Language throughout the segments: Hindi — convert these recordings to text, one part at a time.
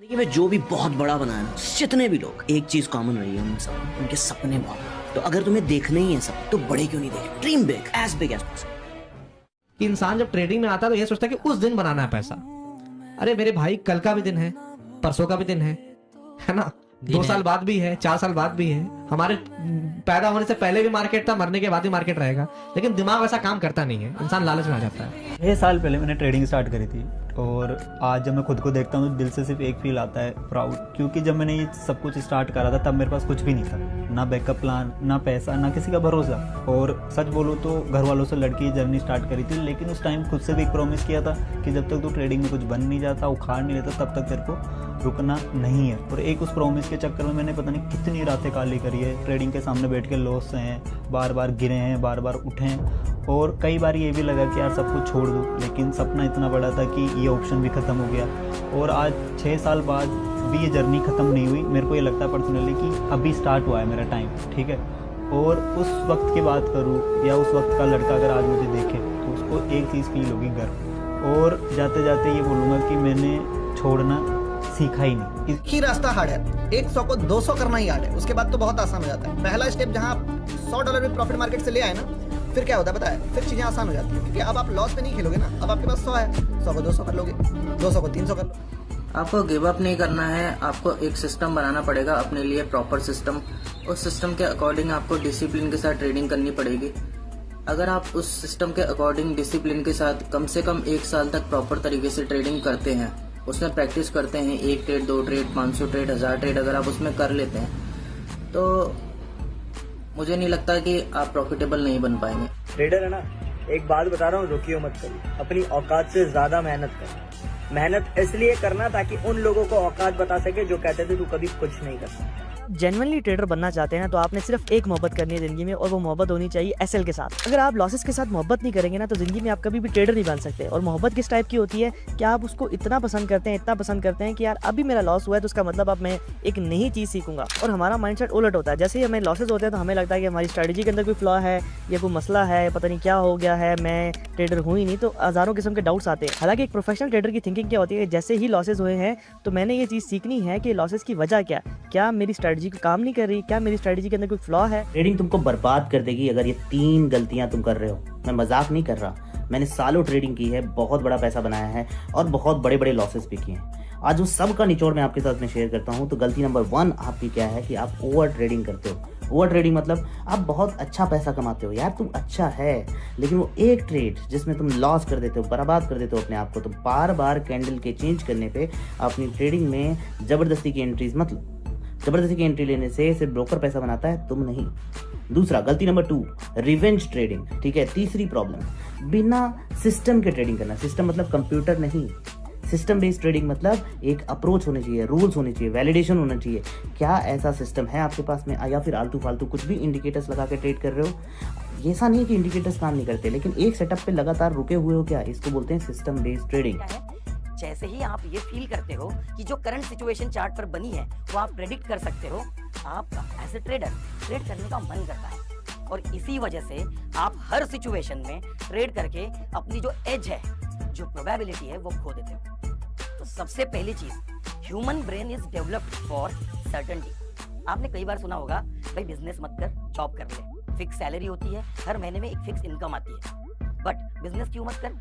जिंदगी में जो भी बहुत बड़ा बना है ना, जितने भी लोग, एक चीज कॉमन रही है उन सब, उनके सपने बहुत। तो अगर तुम्हें देखने ही है सब, तो बड़े क्यों नहीं देखे? Dream big as possible. कि इंसान जब ट्रेडिंग में आता है तो ये सोचता है कि उस दिन बनाना है पैसा। अरे मेरे भाई, कल का भी दिन है, परसों का भी दिन है ना? 2 साल बाद भी है, 4 साल बाद भी है। हमारे पैदा होने से पहले भी मार्केट था, मरने के बाद भी मार्केट रहेगा, लेकिन दिमाग वैसा काम करता नहीं है, इंसान लालच में आ जाता है। 6 साल पहले मैंने ट्रेडिंग स्टार्ट करी थी और आज जब मैं खुद को देखता हूँ तो दिल से सिर्फ एक फील आता है, प्राउड। क्योंकि जब मैंने ये सब कुछ स्टार्ट करा था तब मेरे पास कुछ भी नहीं था, ना बैकअप प्लान, ना पैसा, ना किसी का भरोसा। और सच बोलूँ तो घर वालों से लड़की की जर्नी स्टार्ट करी थी, लेकिन उस टाइम खुद से भी एक प्रॉमिस किया था कि जब तक तू ट्रेडिंग में कुछ बन नहीं जाता, उखाड़ नहीं लेता, तब तक तेरे को रुकना नहीं है। और एक उस प्रॉमिस के चक्कर में मैंने पता नहीं कितनी रातें काली करी है, ट्रेडिंग के सामने बैठ के लॉस हैं, बार बार गिरे हैं, बार बार उठे हैं। और कई बार ये भी लगा कि यार सब कुछ छोड़ दूँ, लेकिन सपना इतना बड़ा था कि ये ऑप्शन भी ख़त्म हो गया। और आज 6 साल बाद भी ये जर्नी ख़त्म नहीं हुई। मेरे को ये लगता है पर्सनली कि अभी स्टार्ट हुआ है मेरा टाइम, ठीक है। और उस वक्त की बात करूँ या उस वक्त का लड़का अगर आज मुझे देखे तो उसको एक चीज़ फील होगी, गर्व। और जाते जाते ये बोलूँगा कि मैंने छोड़ना सीखा ही नहीं। ही रास्ता हार्ड है, 100 को 200 करना ही हार्ड है, उसके बाद तो बहुत आसान हो जाता है। पहला स्टेप जहां आप $100 भी प्रॉफिट मार्केट से ले आए ना, फिर क्या होता है पता है? फिर चीजें आसान हो जाती है, क्योंकि अब आप लॉस पे नहीं खेलोगे ना। अब आपके पास 100 है, 100 को 200 कर लोगे, 200 को 300 कर लो। आपको गिव अप नहीं करना है, आपको एक सिस्टम बनाना पड़ेगा अपने लिए, प्रॉपर सिस्टम। उस सिस्टम के अकॉर्डिंग आपको डिसिप्लिन के साथ ट्रेडिंग करनी पड़ेगी। अगर आप उस सिस्टम के अकॉर्डिंग डिसिप्लिन के साथ कम से कम 1 साल तक प्रॉपर तरीके से ट्रेडिंग करते हैं, उसमें प्रैक्टिस करते हैं, 1 ट्रेड, 2 ट्रेड, 500 ट्रेड, 1000 ट्रेड अगर आप उसमें कर लेते हैं तो मुझे नहीं लगता कि आप प्रॉफिटेबल नहीं बन पाएंगे। ट्रेडर है ना, एक बात बता रहा हूँ, रुकियो मत करिए, अपनी औकात से ज्यादा मेहनत करो। मेहनत इसलिए करना ताकि उन लोगों को औकात बता सके जो कहते थे तू कभी कुछ नहीं कर सकता। जेन्युइनली ट्रेडर बनना चाहते हैं तो आपने सिर्फ एक मोहब्बत करनी है जिंदगी में, और वो मोहब्बत होनी चाहिए एसएल के साथ। अगर आप लॉसेस के साथ मोहब्बत नहीं करेंगे ना तो जिंदगी में आप कभी भी ट्रेडर नहीं बन सकते। और मोहब्बत किस टाइप की होती है कि आप उसको इतना पसंद करते हैं, इतना पसंद करते हैं कि यार अभी मेरा लॉस हुआ है तो उसका मतलब अब मैं एक नई चीज़ सीखूंगा। और हमारा माइंडसेट उलट होता है, जैसे ही हमें लॉसेस होते हैं तो हमें लगता है कि हमारी स्ट्रेटजी के अंदर कोई फ्लॉ है या कोई मसला है, पता नहीं क्या हो गया है, मैं ट्रेडर हूँ ही नहीं। तो हज़ारों किस्म के डाउट्स आते हैं। हालांकि एक प्रोफेशनल ट्रेडर की थिंकिंग क्या होती है, जैसे ही लॉसेस हुए हैं तो मैंने ये चीज़ सीखनी है कि लॉसेस की वजह क्या मेरी स्ट्रेटजी काम नहीं कर रही, क्या मेरी स्ट्रेटजी के अंदर कोई फ्लॉ है। ट्रेडिंग तुमको बर्बाद कर देगी अगर ये 3 गलतियां तुम कर रहे हो। मैं मजाक नहीं कर रहा, मैंने सालों ट्रेडिंग की है, बहुत बड़ा पैसा बनाया है और बहुत बड़े बड़े लॉसेस भी किए हैं। आज उस सब का निचोड़ मैं आपके साथ में शेयर करता हूं। तो गलती नंबर 1 आपकी क्या है कि आप ओवर ट्रेडिंग करते हो। ओवर ट्रेडिंग मतलब आप बहुत अच्छा पैसा कमाते हो, यार तुम अच्छा है, लेकिन वो एक ट्रेड जिसमें तुम लॉस कर देते हो, बर्बाद कर देते हो अपने आप को। तो बार बार कैंडल के चेंज करने पे अपनी ट्रेडिंग में जबरदस्ती की एंट्रीज मत लो। जबरदस्ती की एंट्री लेने से सिर्फ ब्रोकर पैसा बनाता है, तुम नहीं। दूसरा, गलती नंबर 2, रिवेंज ट्रेडिंग, ठीक है। तीसरी प्रॉब्लम, बिना सिस्टम के ट्रेडिंग करना। सिस्टम मतलब कंप्यूटर नहीं, सिस्टम बेस्ड ट्रेडिंग मतलब एक अप्रोच होनी चाहिए, रूल्स होने चाहिए, वैलिडेशन होना चाहिए। क्या ऐसा सिस्टम है आपके पास में, या फिर आलतू फालतू कुछ भी इंडिकेटर्स लगा के ट्रेड कर रहे हो? ऐसा नहीं कि इंडिकेटर्स काम नहीं करते, लेकिन एक सेटअप पे लगातार रुके हुए हो, क्या इसको बोलते हैं सिस्टम बेस्ड ट्रेडिंग। जैसे ही आप ये फील करते हो कि जो करंट सिचुएशन चार्ट पर बनी है वो आप प्रेडिक्ट कर सकते हो, आपका एज ए ट्रेडर ट्रेड करने का मन करता है। और इसी वजह से आप हर सिचुएशन में ट्रेड करके अपनी जो एज है, जो प्रोबेबिलिटी है, वो खो देते हो। तो सबसे पहली चीज, human brain is developed for certainty. आपने कई बार सुना होगा, भाई बिजनेस मत कर, जॉब कर ले, फिक्स सैलरी होती है, हर महीने में एक फिक्स इनकम आती है। बट बिजनेस क्यों मत कर?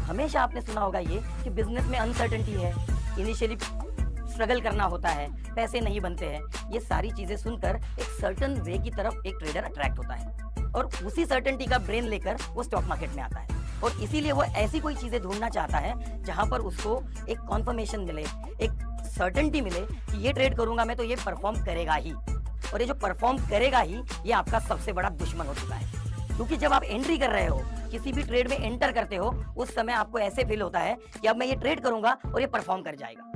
हमेशा आपने सुना होगा ये कि बिजनेस में अनसर्टेनिटी है, इनिशियली स्ट्रगल करना होता है, पैसे नहीं बनते हैं। ये सारी चीजें सुनकर एक सर्टन वे की तरफ एक ट्रेडर अट्रैक्ट होता है और उसी सर्टेनिटी का ब्रेन लेकर वो स्टॉक मार्केट में आता है। और इसीलिए वो ऐसी कोई चीजें ढूंढना चाहता है जहां पर उसको एक कॉन्फर्मेशन मिले, एक सर्टेनिटी मिले कि ये ट्रेड करूंगा मैं तो ये परफॉर्म करेगा ही। और ये जो परफॉर्म करेगा ही, ये आपका सबसे बड़ा दुश्मन हो चुका है। क्योंकि जब आप एंट्री कर रहे हो, किसी भी ट्रेड में एंटर करते हो, उस समय आपको ऐसे फील होता है कि अब मैं ये ट्रेड करूंगा और ये परफॉर्म कर जाएगा।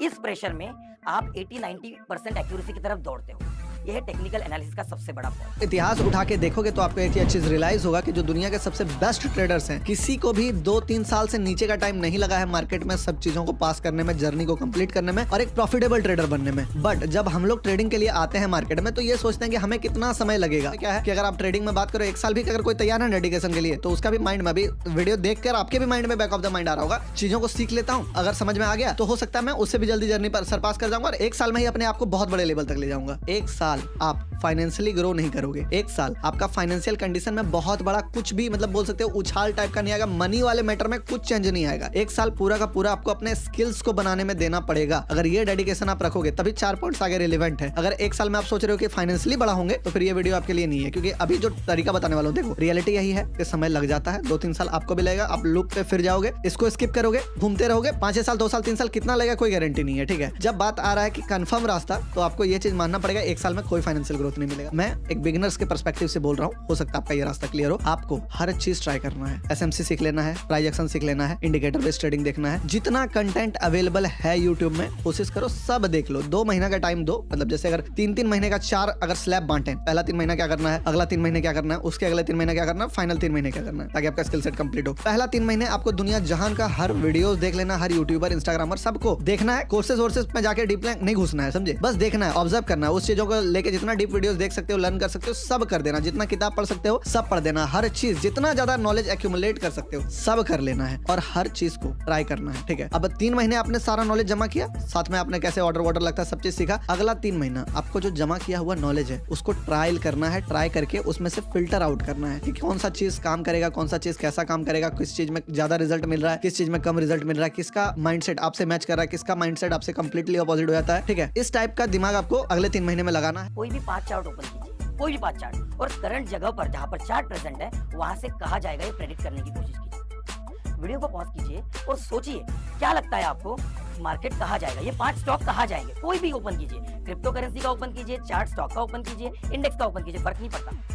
इस प्रेशर में आप 80-90% एक्यूरेसी की तरफ दौड़ते हो। यह है टेक्निकल एनालिसिस का सबसे बड़ा पॉइंट। इतिहास उठा के देखोगे तो आपको एक चीज रियलाइज होगा कि जो दुनिया के सबसे बेस्ट ट्रेडर्स हैं, किसी को भी 2-3 साल से नीचे का टाइम नहीं लगा है मार्केट में सब चीजों को पास करने में, जर्नी को कंप्लीट करने में और एक प्रॉफिटेबल ट्रेडर बनने में। बट जब हम लोग ट्रेडिंग के लिए आते हैं मार्केट में तो ये सोचते हैं कि हमें कितना समय लगेगा। क्या है कि अगर आप ट्रेडिंग में बात करो 1 साल भी अगर कोई तैयार है डेडिकेशन के लिए तो उसका भी माइंड में, अभी वीडियो देखकर आपके भी माइंड में बैक ऑफ द माइंड आ रहा होगा, चीजों को सीख लेता हूँ, अगर समझ में आ गया तो हो सकता है मैं उससे भी जल्दी जर्नी पर सरपास कर जाऊंगा और 1 साल में ही अपने आप को बहुत बड़े लेवल तक ले जाऊंगा। 1 साल आप फाइनेंशियली ग्रो नहीं करोगे, 1 साल आपका फाइनेंशियल कंडीशन में बहुत बड़ा कुछ भी मतलब बोल सकते हो उछाल टाइप का नहीं आएगा, मनी वाले मैटर में कुछ चेंज नहीं आएगा। 1 साल पूरा का पूरा आपको अपने स्किल्स को बनाने में देना पड़ेगा। अगर ये डेडिकेशन आप रखोगे तभी 4 पॉइंट्स आगे रिलेवेंट है। अगर 1 साल में आप सोच रहे हो कि फाइनेंशियली बड़ा होंगे तो फिर ये वीडियो आपके लिए नहीं है, क्योंकि अभी जो तरीका बताने वाला हूं देखो रियलिटी यही है कि समय लग जाता है। 2-3 साल आपको भी लगेगा, आप लूप पे फिर जाओगे, इसको स्किप करोगे, घूमते रहोगे, 5 साल 2 साल 3 साल कितना लगेगा कोई गारंटी नहीं है। ठीक है, जब बात आ रहा है कि कंफर्म रास्ता तो आपको ये चीज मानना पड़ेगा 1 साल में कोई फाइनेंशियल ग्रोथ नहीं मिलेगा। मैं एक बिगिनर्स के पर्सपेक्टिव से बोल रहा हूँ, हो सकता है आपका ये रास्ता क्लियर हो। आपको हर चीज ट्राई करना है, SMC सीख लेना है, प्राइस एक्शन सीख लेना है, इंडिकेटर बेस्ड ट्रेडिंग देखना है, जितना कंटेंट अवेलेबल है यूट्यूब में कोशिश करो सब देख लो। 2 महीना का टाइम दो, मतलब जैसे अगर 3-3 महीने का 4 अगर स्लैब बांटे, पहला 3 महीना क्या करना है, अगला 3 महीने क्या करना है, उसके अगले 3 महीने क्या करना है, फाइनल 3 महीने क्या करना है, ताकि आपका स्किल सेट कंप्लीट हो। पहला 3 महीने आपको दुनिया जहान का हर वीडियोस देख लेना, हर यूट्यूबर इंस्टाग्रामर सबको देखना है, कोर्सेज वोर्सेज में जाके डीप नहीं घुसना है, समझे, बस देखना है, ऑब्जर्व करना है, उस चीजों को लेके जितना डीप वीडियोस देख सकते हो, लर्न कर सकते हो सब कर देना, जितना किताब पढ़ सकते हो सब पढ़ देना, हर चीज जितना ज्यादा नॉलेज एक्यूमुलेट कर सकते हो सब कर लेना है और हर चीज को ट्राई करना है। ठीक है, अब 3 महीने आपने सारा नॉलेज जमा किया, साथ में आपने कैसे ऑर्डर लगता है सब चीज सीखा। अगला 3 महीना आपको जो जमा किया हुआ नॉलेज है उसको ट्रायल करना है, ट्राई करके उसमें से फिल्टर आउट करना है कि कौन सा चीज काम करेगा, कौन सा चीज कैसा काम करेगा, किस चीज में ज्यादा रिजल्ट मिल रहा है, किस चीज में कम रिजल्ट मिल रहा है, किसका माइंडसेट आपसे मैच कर रहा है, किसका माइंडसेट आपसे कंप्लीटली अपोजिट हो जाता है। ठीक है, इस टाइप का दिमाग आपको अगले 3 महीने में लगाना है। कोई भी 5 चार्ट ओपन कीजिए, कोई भी 5 चार्ट, और करंट जगह पर जहां पर चार्ट प्रेजेंट है वहां से कहा जाएगा ये प्रेडिक्ट करने की कोशिश कीजिए। वीडियो को पॉज कीजिए और सोचिए क्या लगता है आपको मार्केट कहा जाएगा, ये 5 स्टॉक कहा जाएंगे। कोई भी ओपन कीजिए, क्रिप्टो करेंसी का ओपन कीजिए, चार्ट स्टॉक का ओपन कीजिए, इंडेक्स का ओपन कीजिए, फर्क नहीं पड़ता।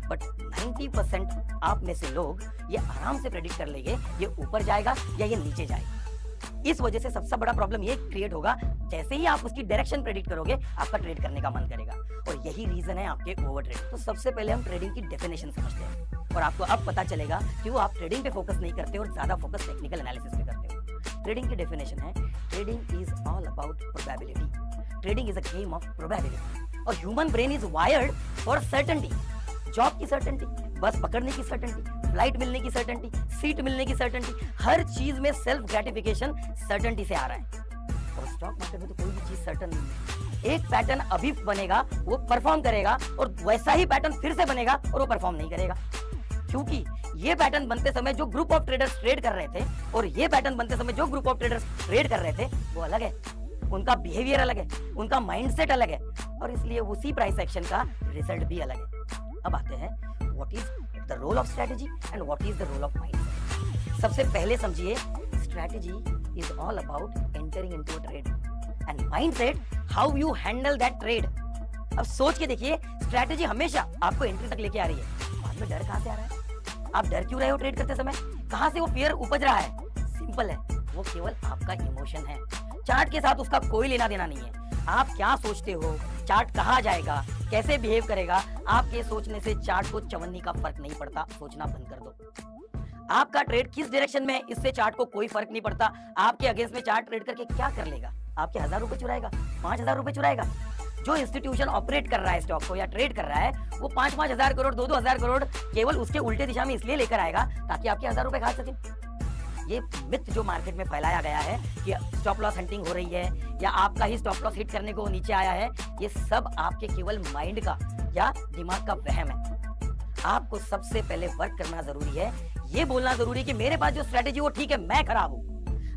बट 90% आप में से लोग ये आराम से प्रेडिक्ट कर लेंगे ये ऊपर जाएगा या ये नीचे जाएगा। इस वजह से सबसे बड़ा प्रॉब्लम ये क्रिएट होगा, जैसे ही आप उसकी डायरेक्शन प्रेडिक्ट करोगे आपका ट्रेड करने का मन करेगा, और यही रीजन है आपके ओवर ट्रेड। तो सबसे पहले हम ट्रेडिंग की डेफिनेशन समझते हैं और आपको अब पता चलेगा कि वो आप ट्रेडिंग पे फोकस नहीं करते और ज्यादा फोकस टेक्निकल एनालिसिस पे करते हो। ट्रेडिंग की डेफिनेशन है, trading is all about probability. Trading is a game of probability और human brain is wired for certainty. Job की सर्टेनिटी, बस पकड़ने की सर्टेनिटी, फ्लाइट मिलने की सर्टेनिटी, सीट मिलने की सर्टेनिटी, हर चीज में सेल्फ ग्रेटिफिकेशन सर्टेनिटी से आ रहा है। और स्टॉक मार्केट में तो कोई भी चीज सर्टेन नहीं है। एक पैटर्न अभी बनेगा वो परफॉर्म करेगा और वैसा ही पैटर्न फिर से बनेगा और वो परफॉर्म नहीं करेगा, क्योंकि ये पैटर्न बनते समय जो ग्रुप ऑफ ट्रेडर्स ट्रेड कर रहे थे और ये पैटर्न बनते समय जो ग्रुप ऑफ ट्रेडर्स ट्रेड कर रहे थे वो अलग है, उनका बिहेवियर अलग है, उनका माइंडसेट अलग है, और इसलिए उसी प्राइस एक्शन का रिजल्ट भी अलग है। अब आते हैं what is the role of strategy and what is the role of mindset. सबसे पहले समझिए, strategy is all about entering into a trade and mindset how you handle that trade. अब सोच के देखिए, स्ट्रेटजी हमेशा आपको एंट्री तक लेके आ रही है, बाद में डर कहां से आ रहा है? आप डर क्यों रहे हो ट्रेड करते समय? कहां से वो फियर उपज रहा है? सिंपल है, वो केवल आपका इमोशन है। चार्ट के साथ उसका कोई लेना देना नहीं है। आप क्या सोचते हो, चार्ट कहाँ जाएगा, कैसे बिहेव करेगा, आपके सोचने से चार्ट को चवन्नी का फर्क नहीं पड़ता। सोचना बंद कर दो। आपका ट्रेड किस डायरेक्शन में है इससे चार्ट को कोई फर्क नहीं पड़ता। आपके अगेंस्ट में चार्ट ट्रेड करके क्या कर लेगा? आपके 1000 रुपए चुराएगा, 5000 रुपए चुराएगा। जो इंस्टीट्यूशन ऑपरेट कर रहा है स्टॉक को या ट्रेड कर रहा है, वो 5-5 हजार करोड़ 2-2 हजार करोड़ केवल उसके उल्टे दिशा में इसलिए लेकर आएगा ताकि आपके 1000 रुपए खा सके। ये मिथ जो मार्केट में फैलाया गया है कि स्टॉप लॉस हंटिंग हो रही है या आपका ही स्टॉप लॉस हिट करने को नीचे आया है, ये सब आपके केवल माइंड का या दिमाग का वहम है। आपको सबसे पहले वर्क करना जरूरी है, ये बोलना जरूरी है कि मेरे पास जो स्ट्रेटेजी वो ठीक है, मैं खराब हूँ।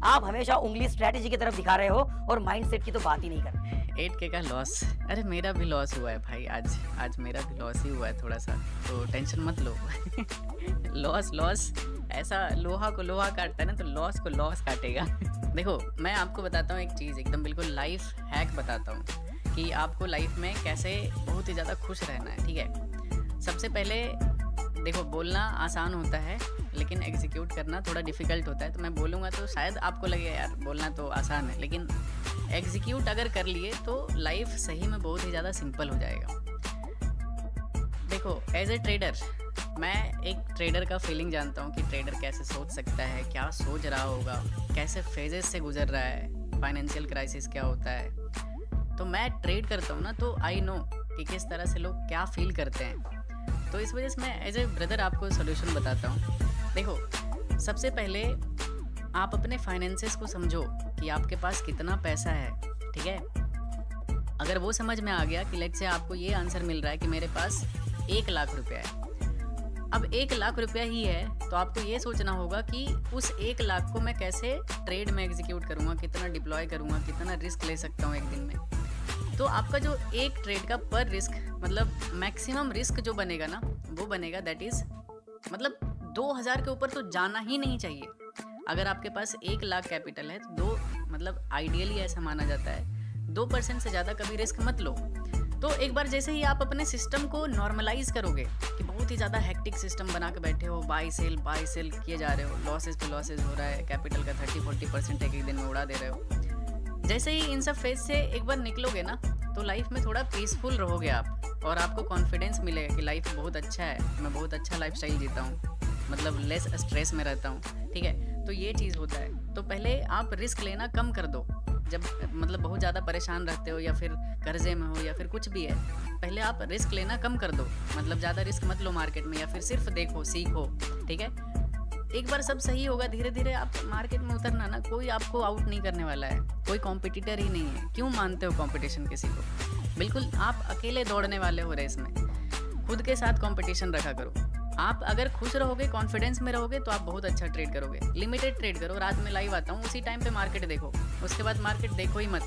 आप हमेशा उंगली स्ट्रेटेजी की तरफ दिखा रहे हो और माइंडसेट की तो बात ही नहीं कर रहे। 8K का लॉस, अरे मेरा भी लॉस हुआ है भाई, आज मेरा भी लॉस ही हुआ है थोड़ा सा, तो टेंशन मत लो। लॉस ऐसा लोहा को लोहा काटता है ना, तो लॉस को लॉस काटेगा। देखो मैं आपको बताता हूँ एक चीज़, एकदम बिल्कुल लाइफ हैक बताता हूँ कि आपको लाइफ में कैसे बहुत ही ज़्यादा खुश रहना है। ठीक है, सबसे पहले देखो बोलना आसान होता है लेकिन एग्जीक्यूट करना थोड़ा डिफिकल्ट होता है। तो मैं बोलूँगा तो शायद आपको लगे यार बोलना तो आसान है, लेकिन एग्जीक्यूट अगर कर लिए तो लाइफ सही में बहुत ही ज़्यादा सिंपल हो जाएगा। देखो एज ए ट्रेडर, मैं एक ट्रेडर का फीलिंग जानता हूँ कि ट्रेडर कैसे सोच सकता है, क्या सोच रहा होगा, कैसे फेजेस से गुजर रहा है, फाइनेंशियल क्राइसिस क्या होता है। तो मैं ट्रेड करता हूँ ना, तो आई नो कि किस तरह से लोग क्या फील करते हैं। तो इस वजह से मैं एज ए ब्रदर आपको सोल्यूशन बताता हूँ। देखो सबसे पहले आप अपने फाइनेंसेस को समझो कि आपके पास कितना पैसा है, ठीक है। अगर वो समझ में आ गया कि लेट्स से आपको ये आंसर मिल रहा है कि मेरे पास 1 लाख रुपया है, अब 1 लाख रुपया ही है, तो आपको ये सोचना होगा कि उस 1 लाख को मैं कैसे ट्रेड में एग्जीक्यूट करूँगा, कितना डिप्लॉय करूँगा, कितना रिस्क ले सकता हूँ एक दिन में। तो आपका जो एक ट्रेड का पर रिस्क मतलब मैक्सिमम रिस्क जो बनेगा ना, वो बनेगा दैट इज़ मतलब 2000 के ऊपर तो जाना ही नहीं चाहिए। अगर आपके पास 1 लाख कैपिटल है तो मतलब आइडियली ऐसा माना जाता है 2% से ज़्यादा कभी रिस्क मत लो। तो एक बार जैसे ही आप अपने सिस्टम को नॉर्मलाइज करोगे कि बहुत ही ज़्यादा हेक्टिक सिस्टम बना के बैठे हो, बाई सेल किए जा रहे हो, लॉसेस पे लॉसेस हो रहा है, कैपिटल का 30-40% एक दिन में उड़ा दे रहे हो, जैसे ही इन सब फेज से एक बार निकलोगे ना, तो लाइफ में थोड़ा पीसफुल रहोगे आप और आपको कॉन्फिडेंस मिलेगा कि लाइफ बहुत अच्छा है, मैं बहुत अच्छा लाइफस्टाइल जीता हूँ, मतलब लेस स्ट्रेस में रहता हूँ, ठीक है। तो ये चीज़ होता है। तो पहले आप रिस्क लेना कम कर दो। जब मतलब बहुत ज़्यादा परेशान रहते हो या फिर कर्जे में हो या फिर कुछ भी है, पहले आप रिस्क लेना कम कर दो। मतलब ज़्यादा रिस्क मत लो मार्केट में, या फिर सिर्फ देखो सीखो, ठीक है। एक बार सब सही होगा, धीरे धीरे आप मार्केट में उतरना ना, कोई आपको आउट नहीं करने वाला है, कोई कॉम्पिटिटर ही नहीं है। क्यों मानते हो कॉम्पिटिशन किसी को? बिल्कुल आप अकेले दौड़ने वाले हो रेस में। खुद के साथ कॉम्पिटिशन रखा करो। आप अगर खुश रहोगे, कॉन्फिडेंस में रहोगे, तो आप बहुत अच्छा ट्रेड करोगे। लिमिटेड ट्रेड करो, रात में लाइव आता हूँ, उसी टाइम पे मार्केट देखो, उसके बाद मार्केट देखो ही मत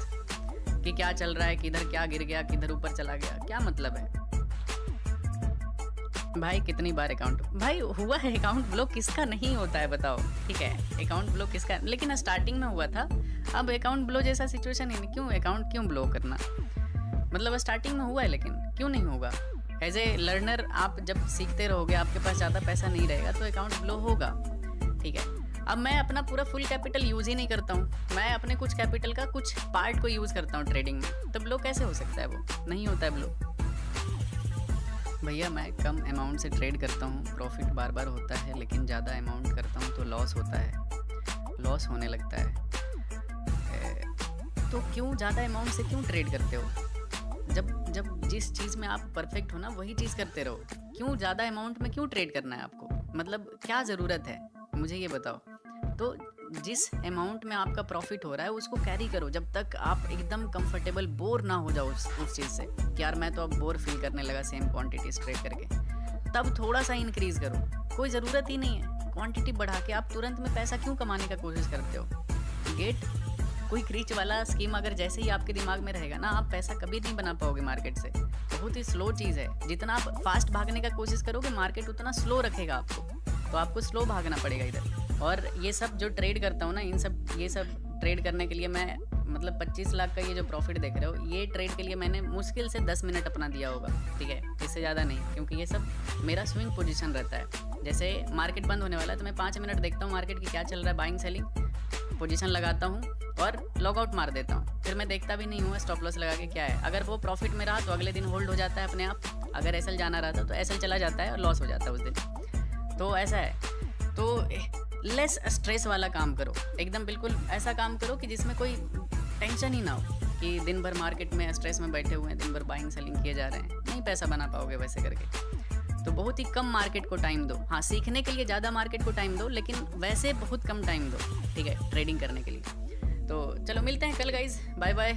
कि क्या चल रहा है, किधर क्या गिर गया, किधर ऊपर चला गया, क्या मतलब है भाई। कितनी बार अकाउंट भाई हुआ है, अकाउंट ब्लॉक किसका नहीं होता है बताओ, ठीक है। अकाउंट ब्लॉक किसका, लेकिन स्टार्टिंग में हुआ था, अब अकाउंट ब्लॉक जैसा सिचुएशन ही नहीं। क्यों अकाउंट क्यों ब्लॉक करना, मतलब स्टार्टिंग में हुआ है लेकिन क्यों नहीं होगा। एज ए लर्नर आप जब सीखते रहोगे, आपके पास ज़्यादा पैसा नहीं रहेगा तो अकाउंट ब्लो होगा, ठीक है। अब मैं अपना पूरा फुल कैपिटल यूज़ ही नहीं करता हूँ, मैं अपने कुछ कैपिटल का कुछ पार्ट को यूज़ करता हूँ ट्रेडिंग में, तो ब्लो कैसे हो सकता है? वो नहीं होता है ब्लो भैया। मैं कम अमाउंट से ट्रेड करता हूँ, प्रॉफिट बार बार होता है, लेकिन ज़्यादा अमाउंट करता हूँ तो लॉस होता है, लॉस होने लगता है। तो क्यों ज़्यादा अमाउंट से क्यों ट्रेड करते हो? जब जिस चीज़ में आप परफेक्ट हो ना, वही चीज़ करते रहो। क्यों ज़्यादा अमाउंट में क्यों ट्रेड करना है आपको? मतलब क्या ज़रूरत है, मुझे ये बताओ। तो जिस अमाउंट में आपका प्रॉफिट हो रहा है उसको कैरी करो, जब तक आप एकदम कंफर्टेबल बोर ना हो जाओ उस चीज़ से कि यार मैं तो अब बोर फील करने लगा सेम क्वांटिटी ट्रेड करके, तब थोड़ा सा इंक्रीज करो। कोई ज़रूरत ही नहीं है क्वांटिटी बढ़ा के आप तुरंत में पैसा क्यों कमाने का कोशिश करते हो। गेट क्विक रीच वाला स्कीम अगर जैसे ही आपके दिमाग में रहेगा ना, आप पैसा कभी नहीं बना पाओगे मार्केट से। बहुत ही स्लो चीज़ है, जितना आप फास्ट भागने का कोशिश करोगे मार्केट उतना स्लो रखेगा आपको, तो आपको स्लो भागना पड़ेगा इधर। और ये सब जो ट्रेड करता हूँ ना, ये सब ट्रेड करने के लिए मैं मतलब 25 लाख का ये जो प्रॉफिट देख रहे हो, ये ट्रेड के लिए मैंने मुश्किल से 10 मिनट अपना दिया होगा, ठीक है, इससे ज़्यादा नहीं, क्योंकि ये सब मेरा स्विंग पोजीशन रहता है। जैसे मार्केट बंद होने वाला है तो मैं 5 मिनट देखता हूँ मार्केट की क्या चल रहा है, बाइंग सेलिंग, पोजीशन लगाता हूँ और लॉगआउट मार देता हूँ। फिर मैं देखता भी नहीं हूँ स्टॉप लॉस लगा के क्या है। अगर वो प्रॉफिट में रहा तो अगले दिन होल्ड हो जाता है अपने आप, अगर एसएल जाना रहा था तो एसएल चला जाता है और लॉस हो जाता है उस दिन। तो ऐसा है, तो लेस स्ट्रेस वाला काम करो, एकदम बिल्कुल ऐसा काम करो कि जिसमें कोई टेंशन ही ना हो कि दिन भर मार्केट में स्ट्रेस में बैठे हुए हैं, दिन भर बाइंग सेलिंग किए जा रहे हैं, नहीं पैसा बना पाओगे वैसे करके। तो बहुत ही कम मार्केट को टाइम दो। हाँ, सीखने के लिए ज़्यादा मार्केट को टाइम दो, लेकिन वैसे बहुत कम टाइम दो, ठीक है, ट्रेडिंग करने के लिए। तो चलो मिलते हैं कल गाइज, बाय बाय।